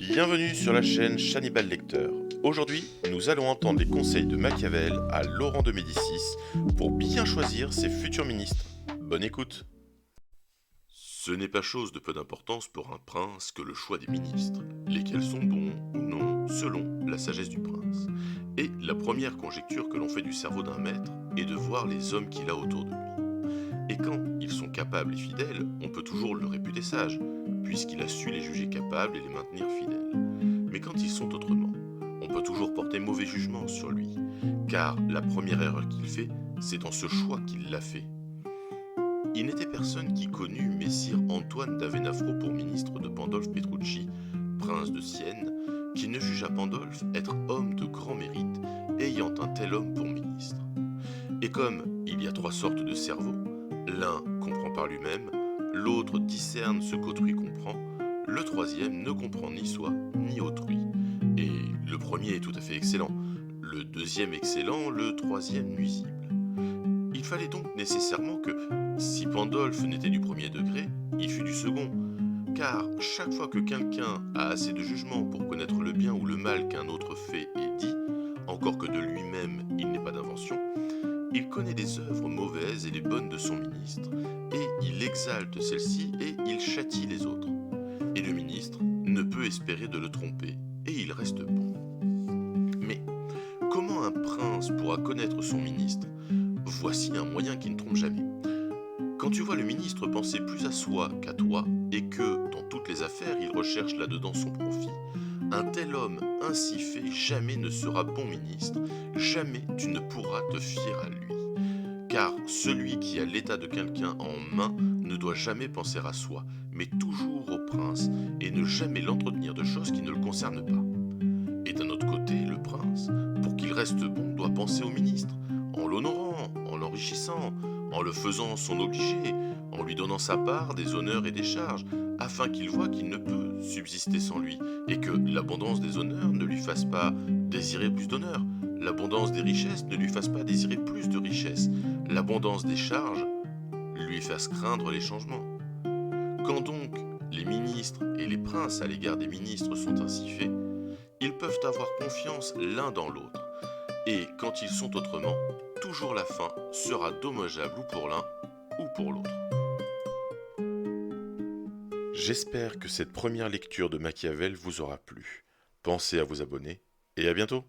Bienvenue sur la chaîne Hannibal Lecteur. Aujourd'hui, nous allons entendre les conseils de Machiavel à Laurent de Médicis pour bien choisir ses futurs ministres. Bonne écoute. Ce n'est pas chose de peu d'importance pour un prince que le choix des ministres, lesquels sont bons ou non selon la sagesse du prince. Et la première conjecture que l'on fait du cerveau d'un maître est de voir les hommes qu'il a autour de lui. Et quand ils sont capables et fidèles, on peut toujours le réputer sage, puisqu'il a su les juger capables et les maintenir fidèles. Mais quand ils sont autrement, on peut toujours porter mauvais jugement sur lui, car la première erreur qu'il fait, c'est dans ce choix qu'il l'a fait. Il n'était personne qui connut messire Antoine d'Avenafro pour ministre de Pandolfe Petrucci, prince de Sienne, qui ne jugea Pandolfe être homme de grand mérite, ayant un tel homme pour ministre. Et comme il y a trois sortes de cerveaux, l'un comprend par lui-même, l'autre discerne ce qu'autrui comprend, le troisième ne comprend ni soi ni autrui. Et le premier est tout à fait excellent, le deuxième excellent, le troisième nuisible. Il fallait donc nécessairement que, si Pandolfe n'était du premier degré, il fût du second, car chaque fois que quelqu'un a assez de jugement pour connaître le bien ou le mal qu'un autre fait et dit, encore que de lui-même il n'ait pas d'invention, il connaît les œuvres mauvaises et les bonnes de son ministre, et il exalte celles-ci et il châtie les autres. Et le ministre ne peut espérer de le tromper, et il reste bon. Mais comment un prince pourra connaître son ministre ? Voici un moyen qui ne trompe jamais. Quand tu vois le ministre penser plus à soi qu'à toi, et que, dans toutes les affaires, il recherche là-dedans son profit, un tel homme ainsi fait jamais ne sera bon ministre, jamais tu ne pourras te fier à lui. Car celui qui a l'état de quelqu'un en main ne doit jamais penser à soi, mais toujours au prince, et ne jamais l'entretenir de choses qui ne le concernent pas. Et d'un autre côté, le prince, pour qu'il reste bon, doit penser au ministre, en l'honorant, en l'enrichissant, en le faisant son obligé, en lui donnant sa part des honneurs et des charges, afin qu'il voie qu'il ne peut subsister sans lui, et que l'abondance des honneurs ne lui fasse pas désirer plus d'honneur, l'abondance des richesses ne lui fasse pas désirer plus de richesses, l'abondance des charges lui fasse craindre les changements. Quand donc les ministres et les princes à l'égard des ministres sont ainsi faits, ils peuvent avoir confiance l'un dans l'autre, et quand ils sont autrement, toujours la fin sera dommageable ou pour l'un ou pour l'autre. J'espère que cette première lecture de Machiavel vous aura plu. Pensez à vous abonner et à bientôt.